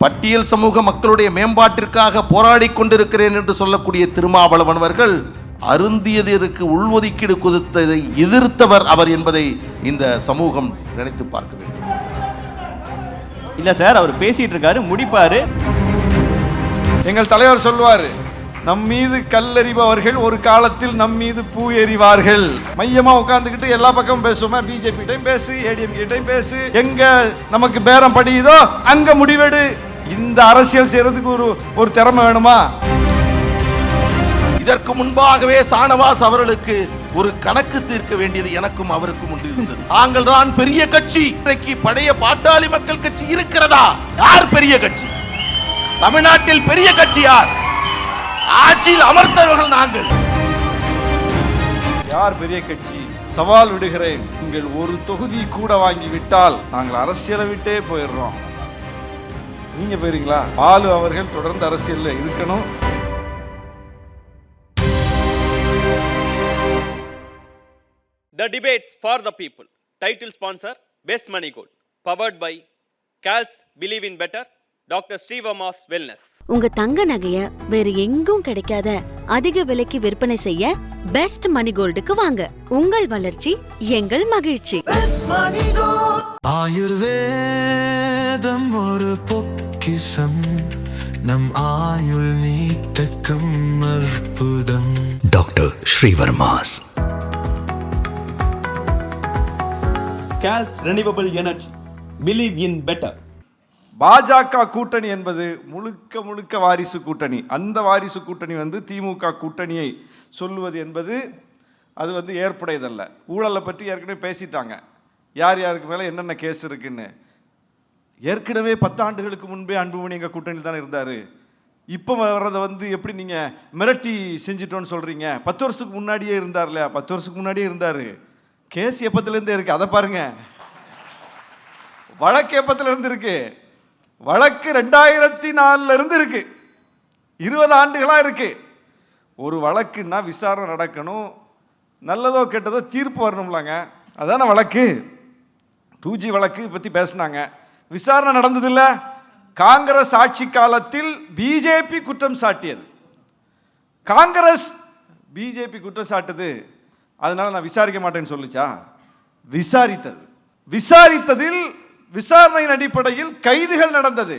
பட்டியல் சமூக மக்களுடைய மேம்பாட்டிற்காக போராடி கொண்டிருக்கிறேன் என்று சொல்லக்கூடிய திருமாவளவன் அவர்கள் அருந்தியதற்கு உள்ஒதுக்கீடு கொடுத்ததை எதிர்த்தவர் அவர் என்பதை இந்த சமூகம் நினைத்து பார்க்க வேண்டும். இல்ல சார், அவர் பேசிட்டு இருக்காரு, முடிப்பாரு. எங்கள் தலைவர் சொல்வாரு, நம் மீது கல்லெறிபவர்கள் ஒரு காலத்தில் நம் மீது பூ எறிவார்கள். மையமா உட்கார்ந்துக்கிட்டு எல்லா பக்கமும் பேசுவோமா, பிஜேபி டைம் பேசு, ஏடிஎம்கே டைம் பேசு, எங்க நமக்கு பேரம் படியுதோ அங்க முடிவெடு. இந்த அரசியல் செய்யறதுக்கு ஒரு திறமை வேணுமா? இதற்கு முன்பாகவே சானவாஸ் அவர்களுக்கு ஒரு கணக்கு தீர்க்க வேண்டியது எனக்கும் அவருக்கும் உண்டு இருந்தது. தாங்கள் தான் பெரிய கட்சி. இன்றைக்கு பழைய பாட்டாளி மக்கள் கட்சி இருக்கிறதா? யார் பெரிய கட்சி? தமிழ்நாட்டில் பெரிய கட்சி யார்? ஆட்சியில் அமர்ந்தவர்கள் நாங்கள். யார் பெரிய கட்சி? சவால் விடுகிறேன். நீங்கள் ஒரு தொகுதி கூட வாங்கி விட்டால் நாங்கள் அரசியலை விட்டே போயிடுறோம். நீங்க போயிருங்களா? பாலு அவர்கள் தொடர்ந்து அரசியல்ல இருக்கணும். The Debates for the People. Title sponsor, Best Money Gold. Powered by CALS Believe in Better, Dr. Srivamas Wellness. உங்க தங்க நகைய வேற எங்கும் கிடைக்காத அதிக விலைக்கு விற்பனை செய்ய பெஸ்ட் மணி கோல்டுக்கு வாங்க. உங்கள் வளர்ச்சி எங்கள் மகிழ்ச்சி. ஆயுர்வேதம் ஒரு பொக்கிஷம், நம் ஆயுள் நீட்டக்கும் அற்புதம். Doctor Srivarma's. CALS Renewable Energy. Believe in Better. பாஜக கூட்டணி என்பது முழுக்க முழுக்க வாரிசு கூட்டணி. அந்த வாரிசு கூட்டணி திமுக கூட்டணியை சொல்லுவது என்பது அது ஏற்புடையதல்ல. ஊழலை பற்றி ஏற்கனவே பேசிட்டாங்க, யார் யாருக்கு மேலே என்னென்ன கேஸ் இருக்குன்னு. ஏற்கனவே 10 ஆண்டுகளுக்கு முன்பே அன்புமணி எங்கள் கூட்டணியில் தானே இருந்தார். இப்போ வர்றதை எப்படி நீங்கள் மிரட்டி செஞ்சிட்டோன்னு சொல்கிறீங்க? 10 வருஷத்துக்கு முன்னாடியே இருந்தார் இல்லையா? 10 வருஷத்துக்கு முன்னாடியே இருந்தார். கேஸ் எப்பத்துலேருந்தே இருக்குது, அதை பாருங்க. வழக்கு எப்பத்துலேருந்து இருக்கு? வழக்கு 2004 இருந்து இருக்கு. 20 ஆண்டுகளாக இருக்கு. ஒரு வழக்குன்னா விசாரணை நடக்கணும், நல்லதோ கெட்டதோ தீர்ப்பு வரணும்லாங்க, அதான வழக்கு. 2G வழக்கு பற்றி பேசினாங்க, விசாரணை நடந்ததில்ல. காங்கிரஸ் ஆட்சி காலத்தில் பிஜேபி குற்றம் சாட்டியது. காங்கிரஸ் பிஜேபி குற்றம் சாட்டுது, அதனால நான் விசாரிக்க மாட்டேன்னு சொல்லிச்சா? விசாரித்தது. விசாரித்ததில் விசாரணையின் அடிப்படையில் கைதுகள் நடந்தது.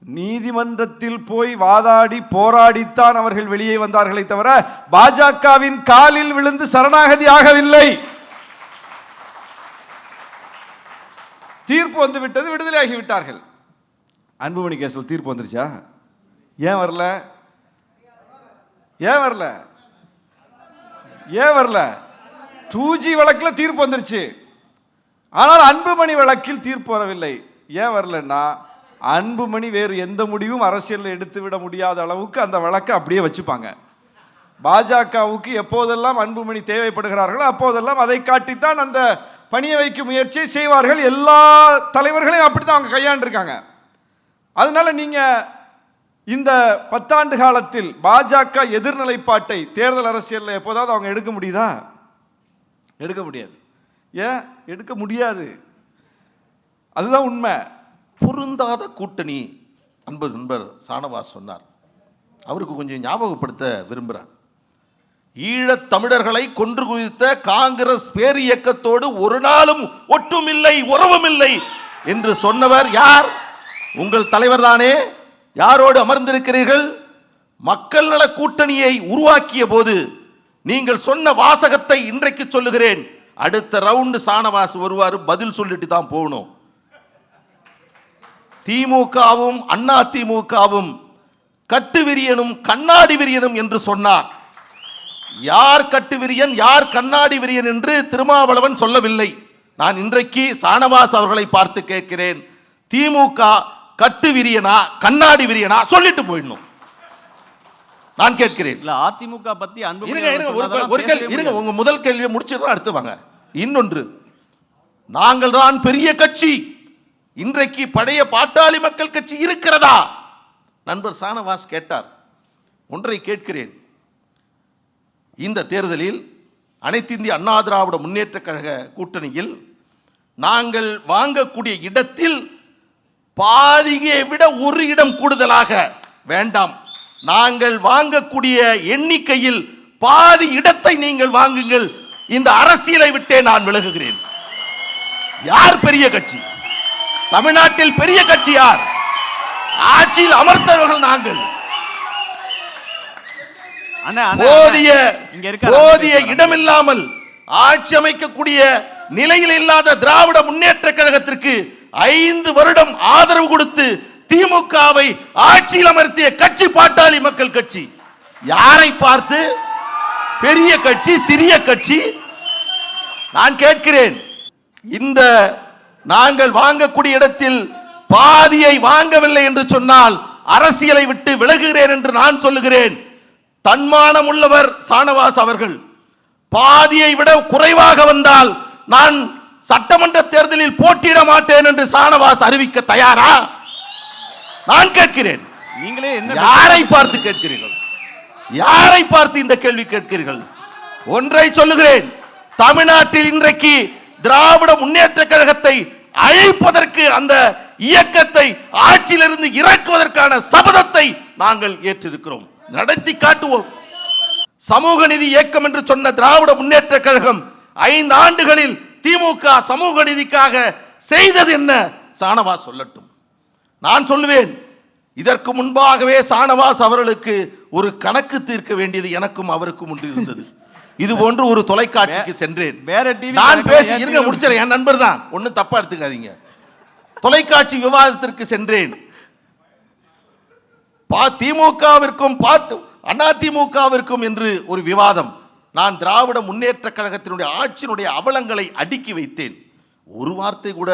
நீதிமன்றத்தில் போய் வாதாடி போராடித்தான் அவர்கள் வெளியே வந்தார்களே தவிர பாஜகவின் காலில் விழுந்து சரணாகதி ஆகவில்லை. தீர்ப்பு வந்து விட்டது, விடுதலை ஆகிவிட்டார்கள். அன்புமணி கேஸில் தீர்ப்பு வந்துருச்சா? ஏன் வரல? ஏன் வரல? ஏன் வரல? 2G வழக்கில் தீர்ப்பு வந்துருச்சு, ஆனால் அன்புமணி வழக்கில் தீர்ப்பு வரவில்லை. ஏன் வரலன்னா, அன்புமணி வேறு எந்த முடிவும் அரசியலில் எடுத்து விட முடியாத அளவுக்கு அந்த வழக்கை அப்படியே வச்சுப்பாங்க. பாஜகவுக்கு எப்போதெல்லாம் அன்புமணி தேவைப்படுகிறார்களோ அப்போதெல்லாம் அதை காட்டித்தான் அந்த பணியை வைக்கும் முயற்சியை செய்வார்கள். எல்லா தலைவர்களையும் அப்படித்தான் அவங்க கையாண்டிருக்காங்க. அதனால நீங்க இந்த 10 ஆண்டு காலத்தில் பாஜக எதிர்நிலைப்பாட்டை தேர்தல் அரசியலில் எப்போதாவது அவங்க எடுக்க முடியுதா? எடுக்க முடியாது. ஏன் எடுக்க முடியாது? அதுதான் உண்மை. பொருந்தாத கூட்டணி நண்பர் சானவாஸ் சொன்னார். அவருக்கு கொஞ்சம் ஞாபகப்படுத்த விரும்புகிறேன். ஈழத் தமிழர்களை கொன்று குவித்த காங்கிரஸ் பேர் இயக்கத்தோடு ஒரு நாளும் ஒட்டுமில்லை, உறவுமில்லை என்று சொன்னவர் யார்? உங்கள் தலைவர் தானே. யாரோடு அமர்ந்திருக்கிறீர்கள்? மக்கள் நல கூட்டணியை உருவாக்கிய போது நீங்கள் சொன்ன வாசகத்தை இன்றைக்கு சொல்லுகிறேன். அடுத்த ரவுண்டு சானவாஸ் வருவார், பதில் சொல்லிட்டு தான் போகணும். திமுகவும் அண்ணா திமுகவும் கட்டுவிரியனும் கண்ணாடி விரியனும் என்று சொன்னார். யார் கட்டுவிரியன் யார் கண்ணாடி விரியன் என்று திருமாவளவன் சொல்லவில்லை. நான் இன்றைக்கு சானவாஸ் அவர்களை பார்த்து கேட்கிறேன், திமுக கட்டு விரியனா கண்ணாடி விரியனா சொல்லிட்டு போயிடணும். நான் கேட்கிறேன். அதிமுக பத்தி உங்க முதல் கேள்வியை முடிச்சிடலாம், அடுத்து வாங்க. இன்னொன்று, நாங்கள் தான் பெரிய கட்சி. இன்றைக்கு பழைய பாட்டாளி மக்கள் கட்சி இருக்கிறதா? நண்பர் சானவாஸ் கேட்டார். ஒன்றை கேட்கிறேன், இந்த தேர்தலில் அனைத்து இந்திய அண்ணா திராவிட முன்னேற்ற கழக கூட்டணியில் நாங்கள் வாங்கக்கூடிய இடத்தில் பாதியை விட ஒரு இடம் கூடுதலாக வேண்டாம். நாங்கள் வாங்கக்கூடிய எண்ணிக்கையில் பாதி இடத்தை நீங்கள் வாங்குங்கள். இந்த அரசியலை விட்டே நான் விலகுகிறேன். யார் பெரிய கட்சி? தமிழ்நாட்டில் பெரிய கட்சி யார்? ஆட்சியில் அமர்த்தவர்கள் நாங்கள். போதிய இடமில்லாமல் ஆட்சி அமைக்கக்கூடிய நிலையில் இல்லாத திராவிட முன்னேற்ற கழகத்திற்கு 5 வருடம் ஆதரவு கொடுத்து திமுகவை ஆட்சியில் அமர்த்திய கட்சி பாட்டாளி மக்கள் கட்சி. யாரை பார்த்து பெரிய கட்சி சிறிய கட்சி? நான் கேட்கிறேன். இந்த நாங்கள் வாங்கக்கூடிய இடத்தில் பாதியை வாங்கவில்லை என்று சொன்னால் அரசியலை விட்டு விலகுகிறேன் என்று நான் சொல்லுகிறேன். தன்மானம் உள்ளவர் சானவாஸ் அவர்கள். பாதியை விட குறைவாக வந்தால் நான் சட்டமன்ற தேர்தலில் போட்டியிட மாட்டேன் என்று சானவாஸ் அறிவிக்க தயாரா? நான் கேட்கிறேன். நீங்களே யாரை பார்த்து கேட்கிறீர்கள்? யாரை பார்த்து இந்த கேள்வி கேட்கிறீர்கள்? ஒன்றை சொல்லுகிறேன், தமிழ்நாட்டில் இன்றைக்கு திராவிட முன்னேற்ற கழகத்தை அழைப்பதற்கு, அந்த இயக்கத்தை ஆட்சியிலிருந்து இறக்குவதற்கான சபதத்தை நாங்கள் ஏற்றிருக்கிறோம், நடத்தி காட்டுவோம். சமூக நீதி இயக்கம் என்று சொன்ன திராவிட முன்னேற்ற கழகம் 5 ஆண்டுகளில் திமுக சமூக நீதிக்காக செய்தது என்ன? சானவாஸ் சொல்லட்டும். நான் சொல்லுவேன், இதற்கு முன்பாகவே சானவாஸ் அவர்களுக்கு ஒரு கணக்கு தீர்க்க வேண்டியது எனக்கும் அவருக்கும் ஒன்று இருந்தது. இது போன்று ஒரு தொலைக்காட்சிக்கு சென்றேன். நான் பேசி இருங்க, முடிச்சறேன். என் நண்பர் தான், ஒன்னும் தப்பா எடுத்துக்காதீங்க. தொலைக்காட்சி விவாதத்திற்கு சென்றேன். திமுகவிற்கும் அதிமுகவிற்கும் என்று ஒரு விவாதம். நான் திராவிட முன்னேற்ற கழகத்தினுடைய ஆட்சியினுடைய அவலங்களை அடுக்கி வைத்தேன். ஒரு வார்த்தை கூட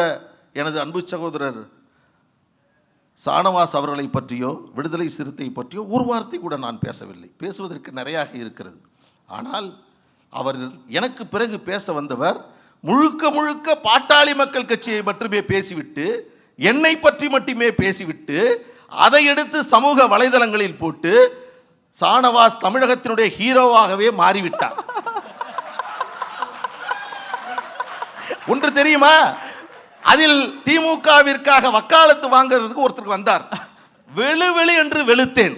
எனது அன்பு சகோதரர் சானவாஸ் அவர்களை பற்றியோ விடுதலை சிறுத்தை பற்றியோ ஒரு வார்த்தை கூட நான் பேசவில்லை. பேசுவதற்கு நிறைய இருக்கிறது. ஆனால் அவர் எனக்கு பிறகு பேச வந்தவர் முழுக்க முழுக்க பாட்டாளி மக்கள் கட்சியை மட்டுமே பேசிவிட்டு, என்னை பற்றி மட்டுமே பேசிவிட்டு, அதை எடுத்து சமூக வலைதளங்களில் போட்டு சானவாஸ் தமிழகத்தினுடைய ஹீரோவாகவே மாறிவிட்டார். ஒன்று தெரியுமா? அதில் திமுகவிற்காக வக்காலத்து வாங்குறதுக்கு ஒருத்தருக்கு வந்தார். வெளு என்று வெளுத்தேன்.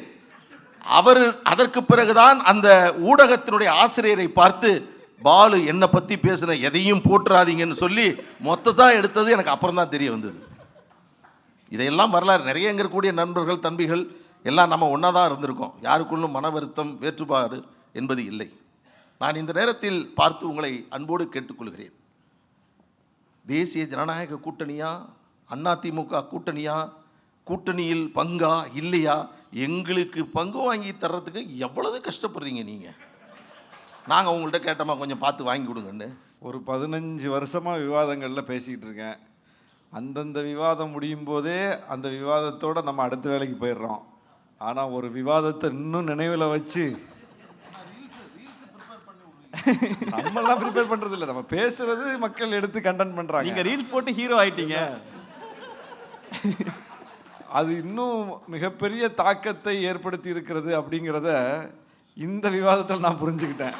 அவர் அதற்கு பிறகுதான் அந்த ஊடகத்தினுடைய ஆசிரியரை பார்த்து, பாலு என்னை பத்தி பேசுன எதையும் போட்டுறாதீங்கன்னு சொல்லி மொத்தத்தான் எடுத்தது எனக்கு அப்புறம் தான் தெரிய வந்தது. இதையெல்லாம் வரலாறு நிறைய இருக்கக்கூடிய நண்பர்கள் தம்பிகள் எல்லாம் நம்ம ஒன்றா தான் இருந்திருக்கோம். யாருக்குள்ளும் மன வருத்தம் வேற்றுப்பாடு என்பது இல்லை. நான் இந்த நேரத்தில் பார்த்து உங்களை அன்போடு கேட்டுக்கொள்கிறேன். தேசிய ஜனநாயக கூட்டணியா அதிமுக கூட்டணியா, கூட்டணியில் பங்கா இல்லையா? எங்களுக்கு பங்கு வாங்கி தர்றதுக்கு எவ்வளவு கஷ்டப்படுறீங்க நீங்க. நாங்கள் உங்கள்கிட்ட கேட்டோமா கொஞ்சம் பார்த்து வாங்கி கொடுங்கன்னு. ஒரு 15 வருஷமாக விவாதங்களில் பேசிக்கிட்டு இருக்கேன். அந்தந்த விவாதம் முடியும் போதே அந்த விவாதத்தோடு நம்ம அடுத்த வேலைக்கு போயிடுறோம். ஆனால் ஒரு விவாதத்தை இன்னும் நினைவில் வச்சு நம்மெல்லாம் ப்ரிப்பேர் பண்ணுறது இல்லை, நம்ம பேசுறது மக்கள் எடுத்து கண்டென்ட் பண்ணுறாங்க. நீங்கள் ரீல்ஸ் போட்டு ஹீரோ ஆயிட்டீங்க. அது இன்னும் மிகப்பெரிய தாக்கத்தை ஏற்படுத்தி இருக்கிறது அப்படிங்கிறத இந்த விவாதத்தில் நான் புரிஞ்சுக்கிட்டேன்.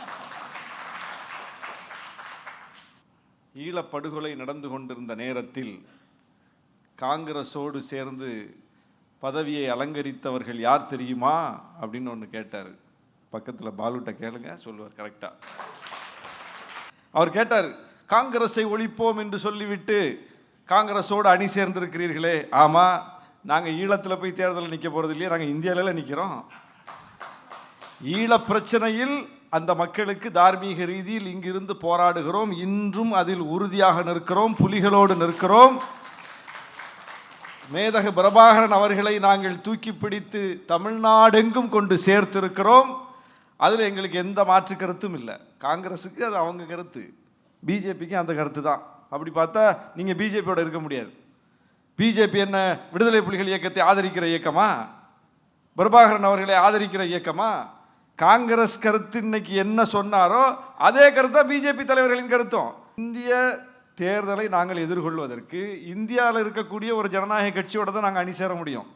ஈழப்படுகொலை நடந்து கொண்டிருந்த நேரத்தில் காங்கிரஸோடு சேர்ந்து பதவியை அலங்கரித்தவர்கள் யார் தெரியுமா அப்படின்னு ஒன்று கேட்டார். பக்கத்தில் பாலுட்ட கேளுங்க, சொல்லுவார் கரெக்டாக. அவர் கேட்டார், காங்கிரஸை ஒழிப்போம் என்று சொல்லிவிட்டு காங்கிரஸோடு அணி சேர்ந்திருக்கிறீர்களே. ஆமாம், நாங்கள் ஈழத்தில் போய் தேர்தலில் நிற்க போகிறது இல்லையா, நாங்கள் இந்தியாவில நிற்கிறோம். ஈழ பிரச்சனையில் அந்த மக்களுக்கு தார்மீக ரீதியில் இங்கிருந்து போராடுகிறோம். இன்றும் அதில் உறுதியாக நிற்கிறோம், புலிகளோடு நிற்கிறோம். மேதக பிரபாகரன் அவர்களை நாங்கள் தூக்கி பிடித்து தமிழ்நாடெங்கும் கொண்டு சேர்த்திருக்கிறோம். அதில் எங்களுக்கு எந்த மாற்று கருத்தும் இல்லை. காங்கிரஸுக்கு அது அவங்க கருத்து, பிஜேபிக்கு அந்த கருத்து தான். அப்படி பார்த்தா நீங்கள் பிஜேபியோட இருக்க முடியாது. பிஜேபி என்ன விடுதலை புலிகள் இயக்கத்தை ஆதரிக்கிற இயக்கமா? பிரபாகரன் அவர்களை ஆதரிக்கிற இயக்கமா? காங்கிரஸ் கருத்து இன்னைக்கு என்ன சொன்னாரோ அதே கருத்தா பிஜேபி தலைவர்களின் கருத்தும். இந்திய தேர்தலை நாங்கள் எதிர்கொள்வதற்கு இந்தியாவில் இருக்கக்கூடிய ஒரு ஜனநாயக கட்சியோட தான் நாங்கள் அணி சேர முடியும்.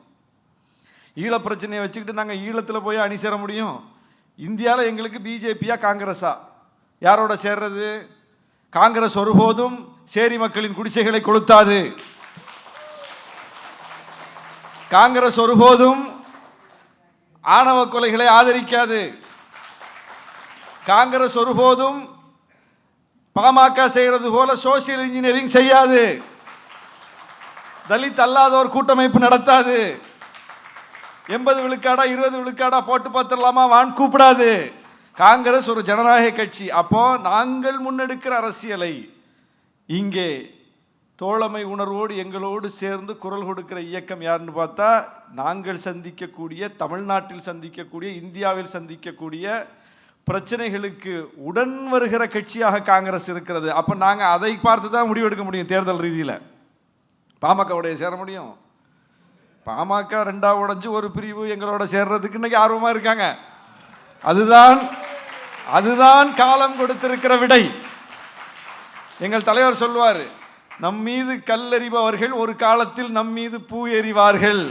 ஈழ பிரச்சனையை வச்சுக்கிட்டு நாங்கள் ஈழத்தில் போய் அணி சேர முடியும்? இந்தியாவில் எங்களுக்கு பிஜேபியா காங்கிரஸா? யாரோட சேர்றது? காங்கிரஸ் ஒருபோதும் சேரி மக்களின் குடிசைகளை கொளுத்தாது. காங்கிரஸ் ஒருபோதும் ஆணவ கொலைகளை ஆதரிக்காது. காங்கிரஸ் ஒருபோதும் பாமக செய்கிறது போல சோசியல் இன்ஜினியரிங் செய்யாது. தலித் அல்லாதோர் கூட்டமைப்பு நடத்தாது. 80 விழுக்காடா 20 விழுக்காடா போட்டு பார்த்துடலாமா வான் கூப்பிடாது. காங்கிரஸ் ஒரு ஜனநாயக கட்சி. அப்போ நாங்கள் முன்னெடுக்கிற அரசியலை இங்கே தோழமை உணர்வோடு எங்களோடு சேர்ந்து குரல் கொடுக்கிற இயக்கம் யாருன்னு பார்த்தா, நாங்கள் சந்திக்கக்கூடிய, தமிழ்நாட்டில் சந்திக்கக்கூடிய, இந்தியாவில் சந்திக்கக்கூடிய பிரச்சனைகளுக்கு உடன் வருகிற கட்சியாக காங்கிரஸ் இருக்கிறது. அப்போ நாங்கள் அதை பார்த்து தான் முடிவெடுக்க முடியும். தேர்தல் ரீதியில் பாமகவுடைய சேர முடியும். பாமக ரெண்டாக உடைஞ்சு ஒரு பிரிவு எங்களோட சேர்றதுக்கு இன்னைக்கு ஆர்வமாக இருக்காங்க. அதுதான் காலம் கொடுத்திருக்கிற விடை. எங்கள் தலைவர் சொல்வார், நம் மீது கல்லெறிபவர்கள் ஒரு காலத்தில் நம் மீது பூ எறிவார்கள்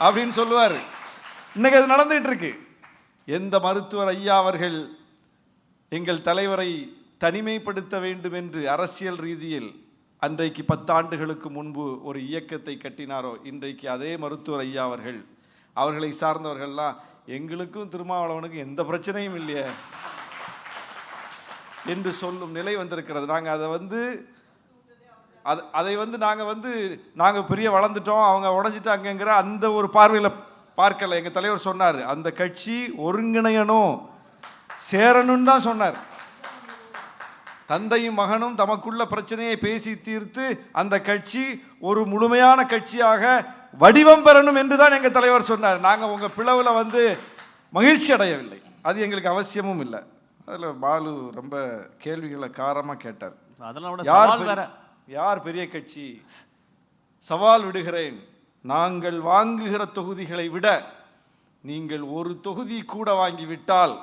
அப்படின்னு சொல்லுவார். இன்னைக்கு அது நடந்துகிட்டு இருக்கு. எந்த மருத்துவர் ஐயா அவர்கள் எங்கள் தலைவரை தனிமைப்படுத்த வேண்டும் என்று அரசியல் ரீதியில் அன்றைக்கு 10 ஆண்டுகளுக்கு முன்பு ஒரு இயக்கத்தை கட்டினாரோ, இன்றைக்கு அதே மருத்துவர் ஐயா அவர்களை சார்ந்தவர்கள்லாம் எங்களுக்கும் திருமாவளவனுக்கும் எந்த பிரச்சனையும் இல்லையே என்று சொல்லும் நிலை வந்திருக்கிறது. நாங்கள் நாங்கள் பெரிய வளர்ந்துட்டோம், அவங்க உடைஞ்சிட்டாங்கிற அந்த ஒரு பார்வையில் பார்க்கல. எங்கள் தலைவர் சொன்னார், அந்த கட்சி ஒருங்கிணையணும், சேரணும்னு தான் சொன்னார். தந்தையும் மகனும் தமக்குள்ள பிரச்சனையை பேசி தீர்த்து அந்த கட்சி ஒரு முழுமையான கட்சியாக வடிவம் பெறணும் என்று தான் எங்கள் தலைவர் சொன்னார். நாங்கள் உங்கள் பிளவில் மகிழ்ச்சி அடையவில்லை. அது எங்களுக்கு அவசியமும் இல்லை. அதில் பாலு ரொம்ப கேள்விகளை காரமாக கேட்டார். யார் பெரிய கட்சி? சவால் விடுகிறேன், நாங்கள் வாங்குகிற தொகுதிகளை விட நீங்கள் ஒரு தொகுதி கூட வாங்கிவிட்டால்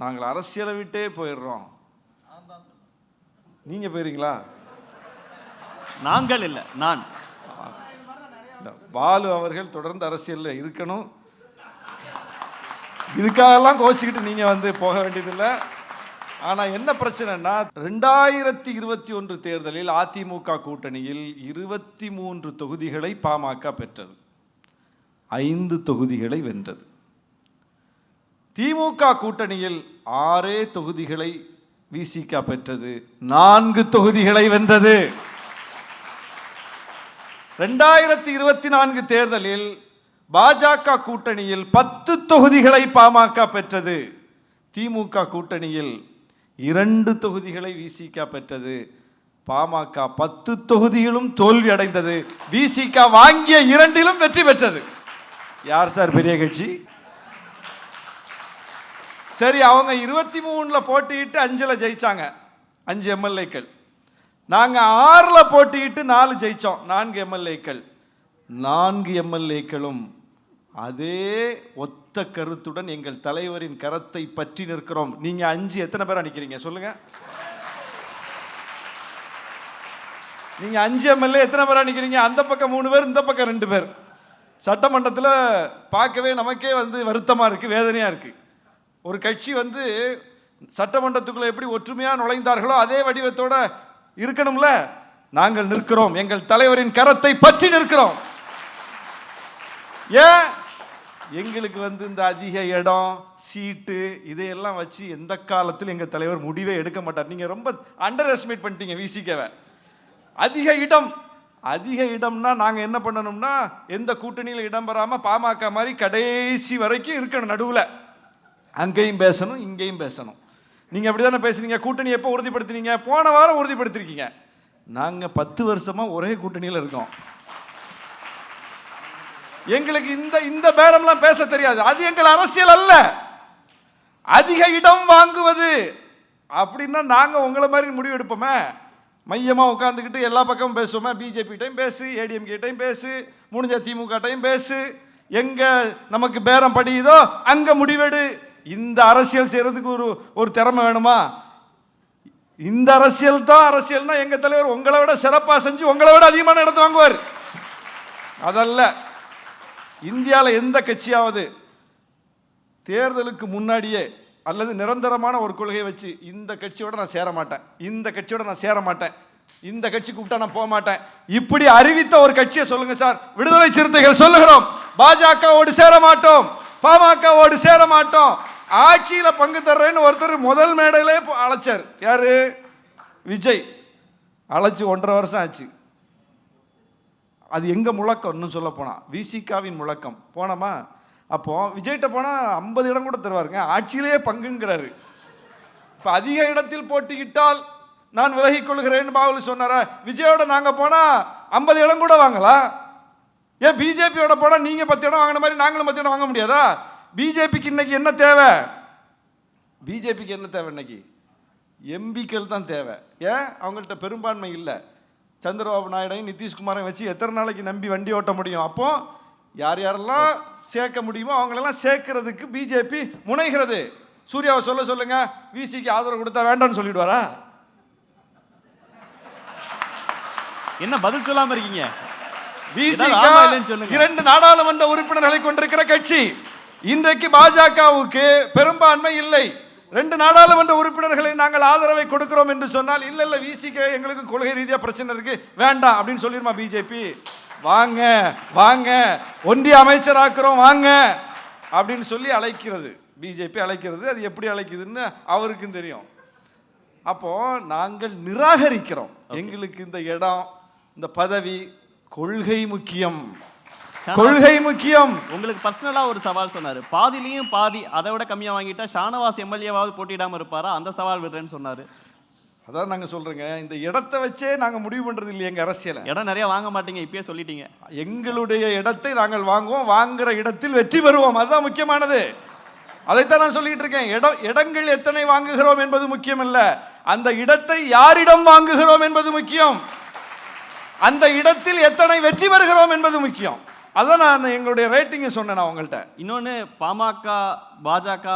நாங்கள் அரசியலை விட்டே போயிடுறோம். நீங்க போயிருங்களா? நாங்கள் இல்லை, நான். பாலு அவர்கள் தொடர்ந்து அரசியலில் இருக்கணும். இதுக்காகலாம் கோச்சிக்கிட்டு நீங்க போக வேண்டியதில்லை. ஆனா என்ன பிரச்சனைனா, 2021 தேர்தலில் அதிமுக கூட்டணியில் 23 தொகுதிகளை பாமக பெற்றது, 5 தொகுதிகளை வென்றது. திமுக கூட்டணியில் 6 தொகுதிகளை விசிக பெற்றது, 4 தொகுதிகளை வென்றது. 2024 தேர்தலில் பாஜக கூட்டணியில் 10 தொகுதிகளை பாமக பெற்றது, திமுக கூட்டணியில் 2 தொகுதிகளை விசிக பெற்றது. பாமக 10 தொகுதியிலும் தோல்வி அடைந்தது, விசிக வாங்கிய 2லும் வெற்றி பெற்றது. யார் சார் பெரிய கட்சி? சரி, அவங்க 23ல போட்டியிட்டு 5ல் ஜெயிச்சாங்க, 5 எம்எல்ஏக்கள். நாங்கள் 6ல் போட்டியிட்டு 4 ஜெயிச்சோம், 4 எம்எல்ஏக்கள். 4 எம்எல்ஏக்களும் அதே ஒத்த கருத்துடன் எங்கள் தலைவரின் கரத்தை பற்றி நிற்கிறோம். நீங்க 5 எத்தனை பேரா நிக்கிறீங்க சொல்லுங்க? நீங்க 5 எம்எல்ஏ எத்தனை பேரா நிக்கிறீங்க? அந்த பக்கம் 3 பேர், இந்த பக்கம் 2 பேர். சட்டமன்றத்தில் பார்க்கவே நமக்கே வருத்தமா இருக்கு, வேதனையா இருக்கு. ஒரு கட்சி சட்டமன்றத்துக்குள்ள எப்படி ஒற்றுமையா நுழைந்தார்களோ அதே வடிவத்தோட இருக்கணும்ல. நாங்கள் நிற்கிறோம், எங்கள் தலைவரின் கரத்தை பற்றி நிற்கிறோம். ஏன் எங்களுக்கு இந்த அதிக இடம், சீட்டு இதையெல்லாம் வச்சு எந்த காலத்தில் எங்கள் தலைவர் முடிவே எடுக்க மாட்டார். நீங்க ரொம்ப அண்டர் எஸ்டிமேட் பண்ணிட்டீங்க விசிகவை. அதிக இடம்னா நாங்க என்ன பண்ணணும்னா, எந்த கூட்டணியில் இடம் பெறாம பாமக மாதிரி கடைசி வரைக்கும் இருக்கணும், நடுவில் அங்கேயும் பேசணும் இங்கேயும் பேசணும். நீங்க அப்படிதானே பேசுறீங்க. கூட்டணி எப்போ உறுதிப்படுத்தினீங்க? போன வாரம் உறுதிப்படுத்திருக்கீங்க. நாங்க 10 வருஷமா ஒரே கூட்டணியில் இருக்கோம். எங்களுக்கு இந்த பேரம்லாம் பேச தெரியாது. அது எங்கள் அரசியல் அல்ல. அதிக இடம் வாங்குவது அப்படின்னா நாங்க உங்களை மாதிரி முடிவு எடுப்போமே? மையமா உட்காந்துக்கிட்டு எல்லா பக்கமும் பேசுவோமே? பிஜேபி டைம் பேசு, ஏடிஎம்கே டைம் பேசு, முடிஞ்ச திமுக டைம் பேசு, எங்க நமக்கு பேரம் படியுதோ அங்க முடிவெடு. இந்த அரசியல் செய்யறதுக்கு ஒரு திறமை வேணுமா? இந்த அரசியல் தான் அரசியல்னா எங்க தலைவர் உங்களை விட சிறப்பா செஞ்சு உங்களை விட அதிகமான இடத்தை வாங்குவார். அதல்ல. இந்தியாவில் எந்த கட்சியாவது தேர்தலுக்கு முன்னாடியே அல்லது நிரந்தரமான ஒரு கொள்கையை வச்சு இந்த கட்சியோட நான் சேர மாட்டேன், இந்த கட்சியோட நான் சேர மாட்டேன் இந்த கட்சி கூப்பிட்டா நான் போக மாட்டேன். இப்படி அறிவித்த ஒரு கட்சியை சொல்லுங்க சார். விடுதலை சிறுத்தைகள் சொல்லுகிறோம், பாஜகவோடு சேர மாட்டோம், பாமகவோடு சேர மாட்டோம், ஆட்சியில பங்கு தர்றேன்னு ஒருத்தர் முதல் மேடையிலே அழைச்சார். யாரு? விஜய். அழைச்சு 1.5 வருஷம் ஆச்சு. அது எங்க முழக்கம்? இன்னும் சொல்ல போனா விசிகாவின் முழக்கம். போனோமா? அப்போ விஜய்கிட்ட போனா 50 இடம் கூட தருவாருங்க, ஆட்சியிலேயே பங்குங்கிறாரு. இப்ப அதிக இடத்தில் போட்டியிட்டால் நான் விலகிக் கொள்கிறேன்னு பாவல் சொன்னாரா? விஜயோட நாங்க போனா 50 இடம் கூட வாங்கலாம். ஏன் பிஜேபியோட போனா நீங்க 10 இடம் வாங்கின மாதிரி நாங்களும் 10 இடம் வாங்க முடியாதா? பிஜேபிக்கு இன்னைக்கு என்ன தேவை? பிஜேபிக்கு என்ன தேவை? இன்னைக்கு எம்பிக்கள் தான் தேவை. ஏன்? அவங்கள்ட்ட பெரும்பான்மை இல்லை. சந்திரபாபு நாயுடையும் நிதிஷ்குமாரையும் வச்சு எத்தனை நாளைக்கு நம்பி வண்டி ஓட்ட முடியும்? அப்போ யார் யாரெல்லாம் சேர்க்க முடியுமோ அவங்களெல்லாம் சேர்க்கறதுக்கு பிஜேபி முனைகிறது. சூர்யாவை சொல்லுங்க, விசிக்கு ஆதரவு கொடுத்தா வேண்டாம்னு சொல்லிடுவாரா? என்ன பதில் சொல்லாம இருக்கீங்க? விசிக 2 நாடாளுமன்ற உறுப்பினர்களை கொண்டிருக்கிற கட்சி. இன்றைக்கு பாஜகவுக்கு பெரும்பான்மை இல்லை. 2 நாடாளுமன்ற உறுப்பினர்களை நாங்கள் ஆதரவை கொடுக்கிறோம் என்று சொன்னால், இல்ல விசிக எங்களுக்கு கொள்கை ரீதியா பிரச்சனை இருக்கு, வேண்டாம் அப்படின்னு சொல்லிருமா பிஜேபி? வாங்க வாங்க, ஒன்றிய அமைச்சராக்குறோம் வாங்க அப்படின்னு சொல்லி அழைக்கிறது பிஜேபி. அழைக்கிறது, அது எப்படி அழைக்குதுன்னு அவருக்கும் தெரியும். அப்போ நாங்கள் நிராகரிக்கிறோம். எங்களுக்கு இந்த இடம், இந்த பதவி, கொள்கை முக்கியம், கொள்கை முக்கியம். உங்களுக்கு பர்சனலா ஒரு சவால் சொன்னாரு, பாதிலையும் பாதி அதை விட கம்மியா வாங்கிட்டா ஷானவாஸ் எம்எல்ஏவாவது போட்டியிடாம இருப்பாரா, அந்த சவால் விடுறேன்னு சொன்னாரு. அதான் நாங்க சொல்றேங்க, இந்த இடத்தை வச்சே நாங்க முடிவு பண்றது இல்லையா எங்க அரசியல. இடம் நிறைய வாங்க மாட்டீங்க, இப்பயே சொல்லிட்டீங்க. எங்களுடைய இடத்தை நாங்கள் வாங்குவோம், வாங்குற இடத்தில் வெற்றி பெறுவோம், அதுதான் முக்கியமானது. அதைத்தான் நான் சொல்லிட்டு இருக்கேன். இடங்கள் எத்தனை வாங்குகிறோம் என்பது முக்கியம் இல்ல, அந்த இடத்தை யாரிடம் வாங்குகிறோம் என்பது முக்கியம். அந்த இடத்தில் எத்தனை வெற்றி பெறுகிறோம் என்பது முக்கியம். அதான் நான் எங்களுடைய ரேட்டிங்கை சொன்னேன் நான் உங்கள்கிட்ட. இன்னொன்று, பாமக பாஜக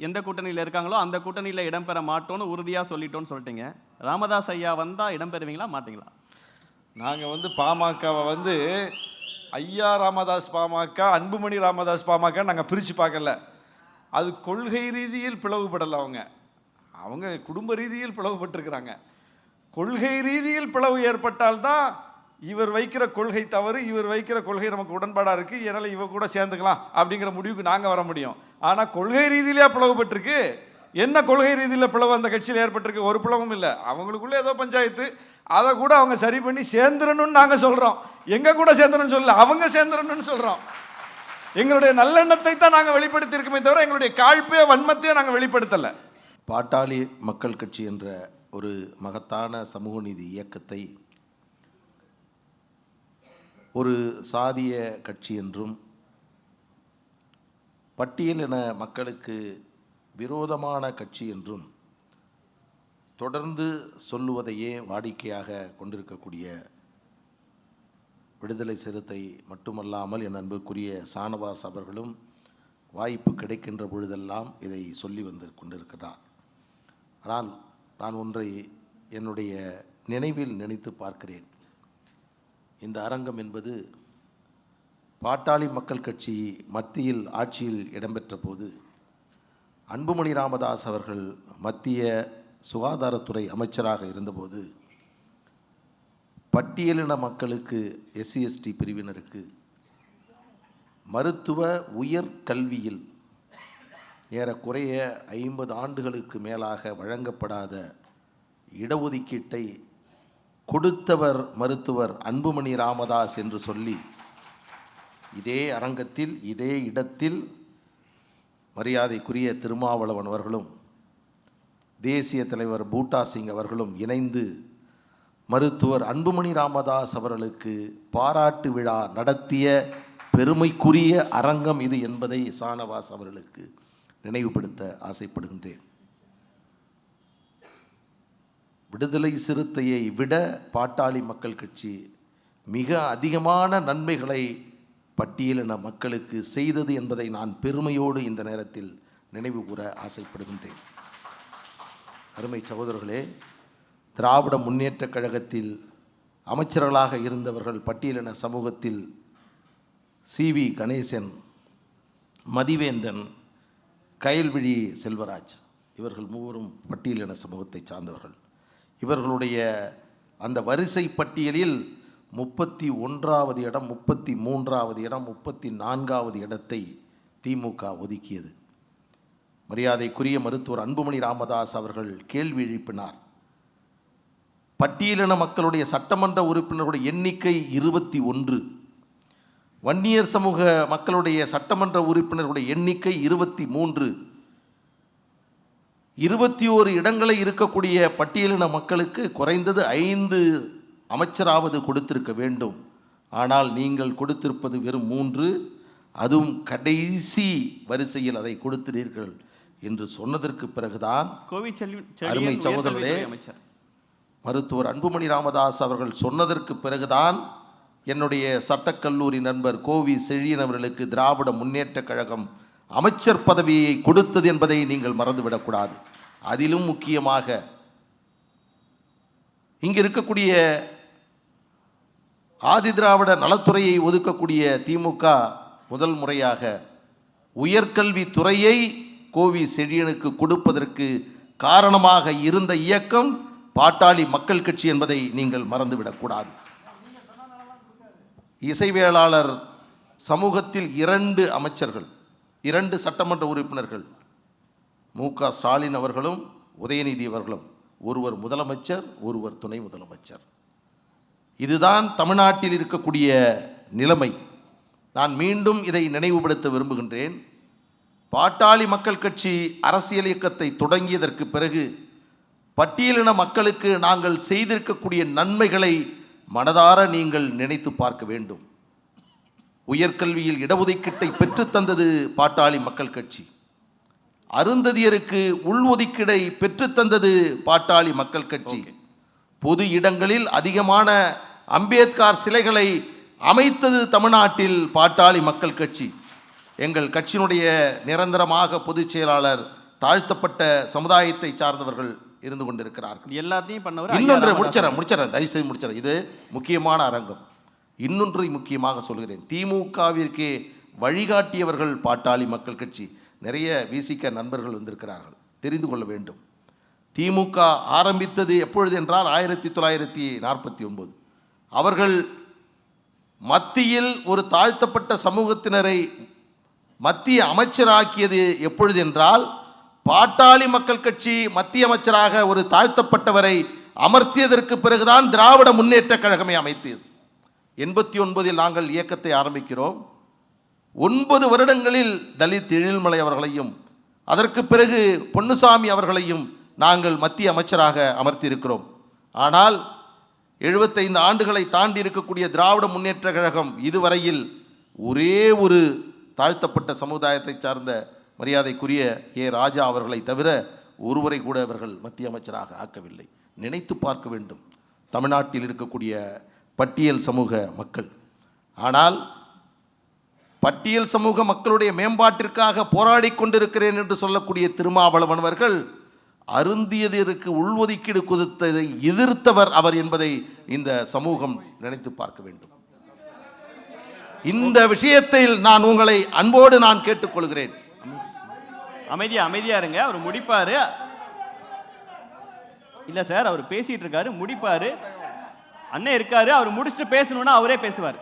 எந்த கூட்டணியில் இருக்காங்களோ அந்த கூட்டணியில் இடம்பெற மாட்டோம்னு உறுதியாக சொல்லிட்டோன்னு சொல்லிட்டீங்க. ராமதாஸ் ஐயா வந்தால் இடம்பெறுவீங்களா மாட்டீங்களா? நாங்கள் பாமகவை ஐயா ராமதாஸ் பாமக, அன்புமணி ராமதாஸ் பாமக நாங்கள் பிரித்து பார்க்கல. அது கொள்கை ரீதியில் பிளவுபடலை. அவங்க குடும்ப ரீதியில் பிளவுபட்டிருக்கிறாங்க. கொள்கை ரீதியில் பிளவு ஏற்பட்டால்தான் இவர் வைக்கிற கொள்கை தவறு, இவர் வைக்கிற கொள்கை நமக்கு உடன்பாடாக இருக்குது, என்னால் இவ கூட சேர்ந்துக்கலாம் அப்படிங்கிற முடிவுக்கு நாங்கள் வர முடியும். ஆனால் கொள்கை ரீதியிலே பிளவுபட்டிருக்கு. என்ன கொள்கை ரீதியில் பிளவு அந்த கட்சியில் ஏற்பட்டிருக்கு? ஒரு பிளவும் இல்லை. அவங்களுக்குள்ளே ஏதோ பஞ்சாயத்து, அதை கூட அவங்க சரி பண்ணி சேர்ந்துடணும்னு நாங்கள் சொல்கிறோம். எங்கள் கூட சேர்ந்துடணும்னு சொல்லல, அவங்க சேர்ந்துடணும்னு சொல்கிறோம். எங்களுடைய நல்லெண்ணத்தை தான் நாங்கள் வெளிப்படுத்தியிருக்கோமே தவிர எங்களுடைய காழ்ப்பையோ வன்மத்தையோ நாங்கள் வெளிப்படுத்தலை. பாட்டாளி மக்கள் கட்சி என்ற ஒரு மகத்தான சமூக நீதி இயக்கத்தை ஒரு சாதிய கட்சி என்றும், பட்டியலின மக்களுக்கு விரோதமான கட்சி என்றும் தொடர்ந்து சொல்லுவதையே வாடிக்கையாக கொண்டிருக்கக்கூடிய விடுதலை சிறுத்தை மட்டுமல்லாமல் என் அன்புக்குரிய ஷானவாஸ் அவர்களும் வாய்ப்பு கிடைக்கின்ற பொழுதெல்லாம் இதை சொல்லி வந்து கொண்டிருக்கிறார். ஆனால் நான் ஒன்றை என்னுடைய நினைவில் நினைத்து பார்க்கிறேன். இந்த அரங்கம் என்பது பாட்டாளி மக்கள் கட்சி மத்தியில் ஆட்சியில் இடம்பெற்ற போது அன்புமணி ராமதாஸ் அவர்கள் மத்திய சுகாதாரத்துறை அமைச்சராக இருந்தபோது பட்டியலின மக்களுக்கு, எஸ்சி எஸ்டி பிரிவினருக்கு மருத்துவ உயர் கல்வியில் ஏறக்குறைய 50 ஆண்டுகளுக்கு மேலாக வழங்கப்படாத இடஒதுக்கீட்டை கொடுத்தவர் மருத்துவர் அன்புமணி ராமதாஸ் என்று சொல்லி இதே அரங்கத்தில் இதே இடத்தில் மரியாதைக்குரிய திருமாவளவன் அவர்களும் தேசிய தலைவர் பூட்டா சிங் அவர்களும் இணைந்து மருத்துவர் அன்புமணி ராமதாஸ் அவர்களுக்கு பாராட்டு விழா நடத்திய பெருமைக்குரிய அரங்கம் இது என்பதை ஷானவாஸ் அவர்களுக்கு நினைவுபடுத்த ஆசைப்படுகின்றேன். விடுதலை சிறுத்தையை விட பாட்டாளி மக்கள் கட்சி மிக அதிகமான நன்மைகளை பட்டியலின மக்களுக்கு செய்தது என்பதை நான் பெருமையோடு இந்த நேரத்தில் நினைவு கூற ஆசைப்படுகின்றேன். அருமை சகோதரர்களே, திராவிட முன்னேற்றக் கழகத்தில் அமைச்சர்களாக இருந்தவர்கள் பட்டியலின சமூகத்தில் CV கணேசன், மதிவேந்தன், கயல்விழி செல்வராஜ், இவர்கள் மூவரும் பட்டியலின சமூகத்தை சார்ந்தவர்கள். இவர்களுடைய அந்த வரிசை பட்டியலில் 31வது இடம், 33வது இடம், 34வது இடத்தை திமுக ஒதுக்கியது. மரியாதைக்குரிய மருத்துவர் அன்புமணி ராமதாஸ் அவர்கள் கேள்வி எழுப்பினார். பட்டியலின மக்களுடைய சட்டமன்ற உறுப்பினர்களுடைய எண்ணிக்கை 21, வன்னியர் சமூக மக்களுடைய சட்டமன்ற உறுப்பினர்களுடைய எண்ணிக்கை 23. 21 இடங்களை இருக்கக்கூடிய பட்டியலின மக்களுக்கு குறைந்தது 5 அமைச்சராவது கொடுத்திருக்க வேண்டும். ஆனால் நீங்கள் கொடுத்திருப்பது வெறும் 3, அதுவும் கடைசி வரிசையில் அதை கொடுக்கிறீர்கள் என்று சொன்னதற்கு பிறகுதான் அருமை சகோதரர்களே, மருத்துவர் அன்புமணி ராமதாஸ் அவர்கள் சொன்னதற்கு பிறகுதான் என்னுடைய சட்டக்கல்லூரி நண்பர் கோவி செழியன் அவர்களுக்கு திராவிட முன்னேற்ற கழகம் அமைச்சர் பதவியை கொடுத்தது என்பதை நீங்கள் மறந்துவிடக்கூடாது. அதிலும் முக்கியமாக இங்கு இருக்கக்கூடிய ஆதி திராவிட நலத்துறையை ஒதுக்கக்கூடிய திமுக முதல் முறையாக உயர்கல்வி துறையை கோவி செழியனுக்கு கொடுப்பதற்கு காரணமாக இருந்த இயக்கம் பாட்டாளி மக்கள் கட்சி என்பதை நீங்கள் மறந்துவிடக்கூடாது. இசைவேளாளர் சமூகத்தில் 2 அமைச்சர்கள், 2 சட்டமன்ற உறுப்பினர்கள், மு.க. ஸ்டாலின் அவர்களும் உதயநிதி அவர்களும், ஒருவர் முதலமைச்சர், ஒருவர் துணை முதலமைச்சர். இதுதான் தமிழ்நாட்டில் இருக்கக்கூடிய நிலைமை. நான் மீண்டும் இதை நினைவுபடுத்த விரும்புகின்றேன். பாட்டாளி மக்கள் கட்சி அரசியல் இயக்கத்தை தொடங்கியதற்கு பிறகு பட்டியலின மக்களுக்கு நாங்கள் செய்திருக்கக்கூடிய நன்மைகளை மனதார நீங்கள் நினைத்து பார்க்க வேண்டும். உயர்கல்வியில் இடஒதுக்கீட்டை பெற்றுத்தந்தது பாட்டாளி மக்கள் கட்சி. அருந்ததியருக்கு உள்ஒதுக்கீடை பெற்றுத்தந்தது பாட்டாளி மக்கள் கட்சி. பொது இடங்களில் அதிகமான அம்பேத்கர் சிலைகளை அமைத்தது தமிழ்நாட்டில் பாட்டாளி மக்கள் கட்சி. எங்கள் கட்சியினுடைய நிரந்தரமாக பொதுச் செயலாளர் தாழ்த்தப்பட்ட சமுதாயத்தை சார்ந்தவர்கள் இருந்து கொண்டிருக்கிறார்கள். எல்லாத்தையும் பண்ணவர். இன்னொன்று முடிச்சிடறேன், தயவுசெய்து முடிச்சிடறேன். இது முக்கியமான அரங்கம். இன்னொன்றை முக்கியமாக சொல்கிறேன். திமுகவிற்கே வழிகாட்டியவர்கள் பாட்டாளி மக்கள் கட்சி. நிறைய விசிக நண்பர்கள் வந்திருக்கிறார்கள், தெரிந்து கொள்ள வேண்டும். திமுக ஆரம்பித்தது எப்பொழுது என்றால் 1949. அவர்கள் மத்தியில் ஒரு தாழ்த்தப்பட்ட சமூகத்தினரை மத்திய அமைச்சராக்கியது எப்பொழுது என்றால், பாட்டாளி மக்கள் கட்சி மத்திய அமைச்சராக ஒரு தாழ்த்தப்பட்டவரை அமர்த்தியதற்கு பிறகுதான் திராவிட முன்னேற்ற கழகமே அமைத்தது. 89 நாங்கள் இயக்கத்தை ஆரம்பிக்கிறோம். 9 வருடங்களில் தலித் எழில்மலை அவர்களையும் அதற்கு பிறகு பொன்னுசாமி அவர்களையும் நாங்கள் மத்திய அமைச்சராக அமர்த்தியிருக்கிறோம். ஆனால் 75 ஆண்டுகளை தாண்டி இருக்கக்கூடிய திராவிட முன்னேற்ற கழகம் இதுவரையில் ஒரே ஒரு தாழ்த்தப்பட்ட சமுதாயத்தை சார்ந்த மரியாதைக்குரிய ராஜா அவர்களை தவிர ஒருவரை கூட அவர்கள் மத்திய அமைச்சராக ஆக்கவில்லை. நினைத்து பார்க்க வேண்டும் தமிழ்நாட்டில் இருக்கக்கூடிய பட்டியல் சமூக மக்கள். ஆனால் பட்டியல் சமூக மக்களுடைய மேம்பாட்டிற்காக போராடி கொண்டிருக்கிறேன் என்று சொல்லக்கூடிய திருமாவளவன் அவர்கள் அருந்தியதற்கு உள்ஒதுக்கீடு கொடுத்ததை எதிர்த்தவர் அவர் என்பதை இந்த சமூகம் நினைத்து பார்க்க வேண்டும். இந்த விஷயத்தில் நான் உங்களை அன்போடு நான் கேட்டுக்கொள்கிறேன். அமைதியா இருங்க, அவர் முடிப்பாரு. இல்ல சார், அவர் பேசிட்டு இருக்காரு, முடிப்பாரு. அண்ணன் இருக்காரு, அவர் முடிச்சுட்டு பேசணும்னா அவரே பேசுவார்.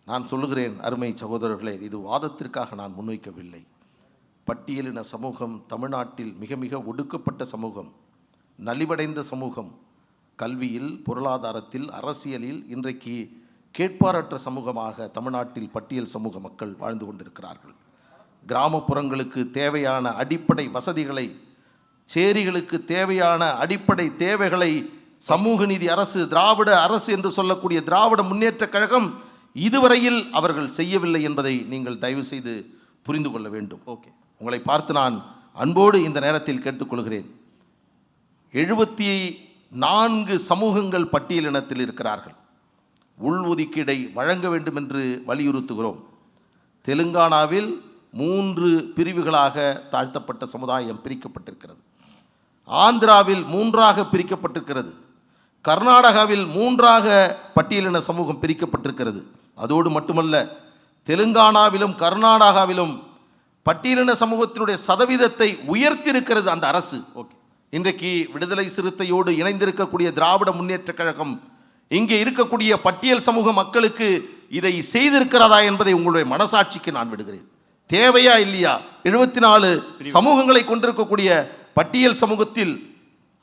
நான் சொல்லுகிறேன் அருமை சகோதரர்களே, இது வாதத்திற்காக நான் முன்வைக்கவில்லை. பட்டியலின சமூகம் தமிழ்நாட்டில் மிக மிக ஒடுக்கப்பட்ட சமூகம், நலிவடைந்த சமூகம். கல்வியில், பொருளாதாரத்தில், அரசியலில் இன்றைக்கு கேட்பாரற்ற சமூகமாக தமிழ்நாட்டில் பட்டியல் சமூக மக்கள் வாழ்ந்து கொண்டிருக்கிறார்கள். கிராமப்புறங்களுக்கு தேவையான அடிப்படை வசதிகளை, சேரிகளுக்கு தேவையான அடிப்படை தேவைகளை சமூக நீதி அரசு, திராவிட அரசு என்று சொல்லக்கூடிய திராவிட முன்னேற்ற கழகம் இதுவரையில் அவர்கள் செய்யவில்லை என்பதை நீங்கள் தயவு செய்து புரிந்து கொள்ள வேண்டும். உங்களை பார்த்து நான் அன்போடு இந்த நேரத்தில் கேட்டுக்கொள்கிறேன். 74 சமூகங்கள் பட்டியலினத்தில் இருக்கிறார்கள். உள்ஒதுக்கீடை வழங்க வேண்டும் என்று வலியுறுத்துகிறோம். தெலுங்கானாவில் 3 பிரிவுகளாக தாழ்த்தப்பட்ட சமுதாயம் பிரிக்கப்பட்டிருக்கிறது. ஆந்திராவில் 3ஆக பிரிக்கப்பட்டிருக்கிறது. கர்நாடகாவில் 3ஆக பட்டியலின சமூகம் பிரிக்கப்பட்டிருக்கிறது. அதோடு மட்டுமல்ல, தெலுங்கானாவிலும் கர்நாடகாவிலும் பட்டியலின சமூகத்தினுடைய சதவீதத்தை உயர்த்தியிருக்கிறது அந்த அரசு. இன்றைக்கு விடுதலை சிறுத்தையோடு இணைந்திருக்கக்கூடிய திராவிட முன்னேற்ற கழகம் இங்கே இருக்கக்கூடிய பட்டியல் சமூக மக்களுக்கு இதை செய்திருக்கிறதா என்பதை உங்களுடைய மனசாட்சிக்கு நான் விடுகிறேன். தேவையா இல்லையா? 74 சமூகங்களை கொண்டிருக்கக்கூடிய பட்டியல் சமூகத்தில்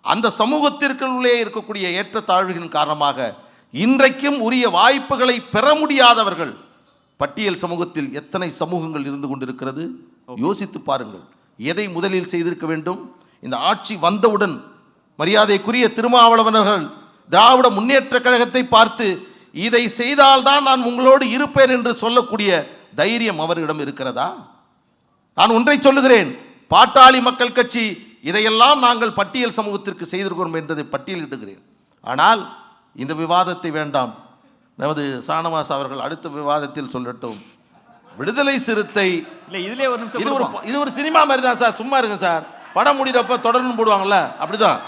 அந்த சமூகத்திற்குள்ளே இருக்கக்கூடிய ஏற்றத்தாழ்வுகளின் காரணமாக இன்றைக்கும் உரிய வாய்ப்புகளை பெற முடியாதவர்கள் பட்டியல் சமூகத்தில் எத்தனை சமூகங்கள் இருந்து கொண்டிருக்கிறது? யோசித்து பாருங்கள். எதை முதலில் செய்திருக்க வேண்டும்? இந்த ஆட்சி வந்தவுடன் மரியாதைக்குரிய திருமாவளவன் அவர்கள் திராவிட முன்னேற்ற கழகத்தை பார்த்து இதை செய்தால்தான் நான் உங்களோடு இருப்பேன் என்று சொல்லக்கூடிய தைரியம் அவரிடம் இருக்கிறதா? நான் ஒன்றை சொல்லுகிறேன், பாட்டாளி மக்கள் கட்சி இதையெல்லாம் நாங்கள் பட்டியல் சமூகத்திற்கு செய்திருக்கிறோம் என்பதை பட்டியலிடுகிறேன். ஆனால் இந்த விவாதத்தை வேண்டாம், நமது சானவாஸ் அவர்கள் அடுத்த விவாதத்தில் சொல்லட்டும். விடுதலை சிறுத்தை இல்ல இதுலயே ஒரு நிமிஷம் இது ஒரு சினிமா மாதிரி தான் சார். சும்மா இருங்க சார், படம் முடிகிறப்ப தொடர்ந்து போடுவாங்கல்ல, அப்படிதான்.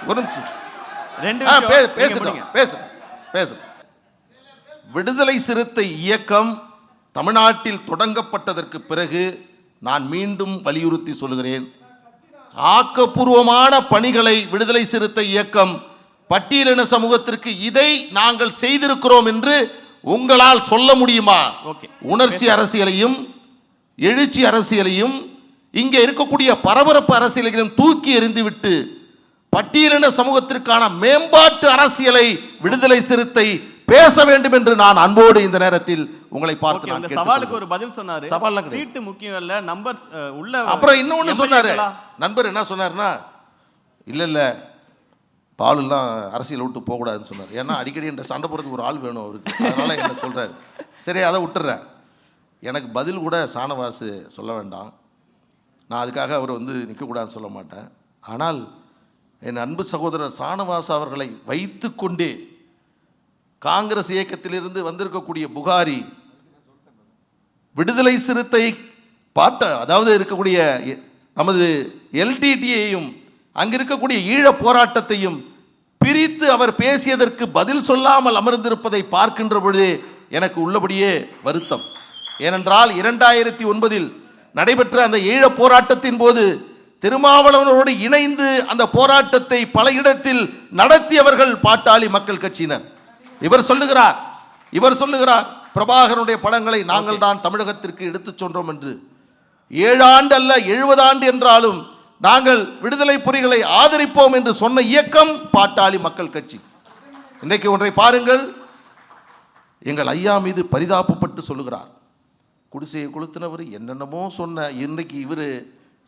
ஒரு நிமிஷம் பேச. விடுதலை சிறுத்தை இயக்கம் தமிழ்நாட்டில் தொடங்கப்பட்டதற்கு பிறகு நான் மீண்டும் வலியுறுத்தி சொல்கிறேன், ஆக்கப்பூர்வமான பணிகளை விடுதலை சிறுத்தை இயக்கம் பட்டியலின சமூகத்திற்கு இதை நாங்கள் செய்திருக்கிறோம் என்று உங்களால் சொல்ல முடியுமா? உணர்ச்சி அரசியலையும் எழுச்சி அரசியலையும் இங்கே இருக்கக்கூடிய பரபரப்பு அரசியலையும் தூக்கி எறிந்துவிட்டு பட்டியலின சமூகத்திற்கான மேம்பாட்டு அரசியலை விடுதலை சிறுத்தை பேச வேண்டும் என்று நான் அன்போடு இந்த நேரத்தில் உங்களை பார்த்து நான் சவாலுக்கு ஒரு பதில் சொன்னாரு. சவால் சீட்டு முக்கியம் இல்ல, நம்பர் உள்ள. அப்புறம் இன்னொன்னு சொன்னாரு நண்பர், என்ன சொன்னாருன்னா, இல்ல பாலுலாம் அரசியல் விட்டு போக கூடாதுன்னு சொன்னார். ஏன்னா அடிக்கடி என்ற சண்டை போறதுக்கு ஒரு ஆள் வேணும் அவருக்கு, அதனால என்ன சொல்றாரு. சரி, அதை விட்டுறேன். எனக்கு பதில் கூட சானவாசு சொல்ல வேண்டாம், நான் அதுக்காக அவர் நிற்கக்கூடாதுன்னு சொல்ல மாட்டேன். ஆனால் என் அன்பு சகோதரர் சானவாசு அவர்களை வைத்து கொண்டே காங்கிரஸ் இயக்கத்திலிருந்து வந்திருக்கக்கூடிய புகாரி விடுதலை சிறுத்தை அதாவது இருக்கக்கூடிய நமது எல்டிடியையும் அங்க இருக்கக்கூடிய ஈழ போராட்டத்தையும் பிரித்து அவர் பேசியதற்கு பதில் சொல்லாமல் அமர்ந்திருப்பதை பார்க்கின்ற பொழுதே எனக்கு உள்ளபடியே வருத்தம். ஏனென்றால் 2009 நடைபெற்ற அந்த ஈழ போராட்டத்தின் போது திருமாவளவனோடு இணைந்து அந்த போராட்டத்தை பல இடத்தில் நடத்தியவர்கள் பாட்டாளி மக்கள் கட்சியினர். இவர் சொல்லுகிறார் பிரபாகரனுடைய படங்களை நாங்கள் தான் தமிழகத்திற்கு எடுத்துச் சொன்னோம் என்று. 7 ஆண்டு அல்ல 70 ஆண்டு என்றாலும் நாங்கள் விடுதலை புலிகளை ஆதரிப்போம் என்று சொன்ன இயக்கம் பாட்டாளி மக்கள் கட்சி. இன்றைக்கு ஒன்றை பாருங்கள், எங்கள் ஐயா மீது பரிதாபப்பட்டு சொல்லுகிறார், குடிசையை கொளுத்தினவர் என்னென்னமோ சொன்ன. இன்றைக்கு இவர்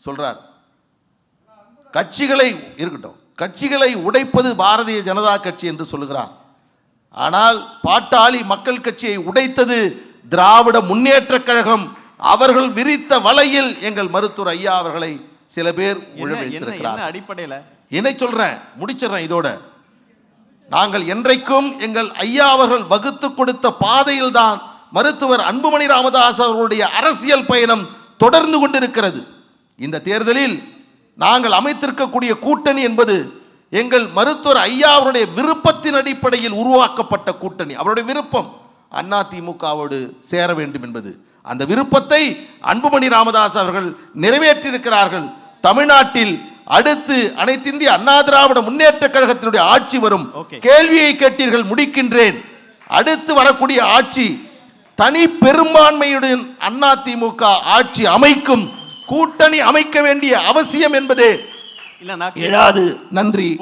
சொல்றார் கட்சிகளை உடைப்பது பாரதிய ஜனதா கட்சி என்று சொல்லுகிறார். ஆனால் பாட்டாளி மக்கள் கட்சியை உடைத்தது திராவிட முன்னேற்ற கழகம். அவர்கள் விரித்த வலையில் எங்கள் மருத்துவர் ஐயா அவர்களை சில பேர் உழவைத்திருக்கிறார். அடிப்படையில் என்ன சொல்றேன், முடிச்சிடறேன் இதோட. நாங்கள் என்றைக்கும் எங்கள் ஐயா அவர்கள் வகுத்து கொடுத்த பாதையில் தான் மருத்துவர் அன்புமணி ராமதாஸ் அவர்களுடைய அரசியல் பயணம் தொடர்ந்து கொண்டிருக்கிறது. இந்த தேர்தலில் நாங்கள் அமைத்திருக்கக்கூடிய கூட்டணி என்பது எங்கள் மருத்துவர் ஐயா அவருடைய விருப்பத்தின் அடிப்படையில் உருவாக்கப்பட்ட கூட்டணி. அவருடைய விருப்பம் அதிமுகவோடு சேர வேண்டும் என்பது. அந்த விருப்பத்தை அன்புமணி ராமதாஸ் அவர்கள் நிறைவேற்றியிருக்கிறார்கள். தமிழ்நாட்டில் அடுத்து அனைத்திந்திய அண்ணா திராவிட முன்னேற்ற கழகத்தினுடைய ஆட்சி வரும். கேள்வியை கேட்டீர்கள், முடிக்கின்றேன். அடுத்து வரக்கூடிய ஆட்சி தனி பெரும்பான்மையுடன் அதிமுக ஆட்சி அமைக்கும். கூட்டணி அமைக்க வேண்டிய அவசியம் என்பதே எழாது. நன்றி.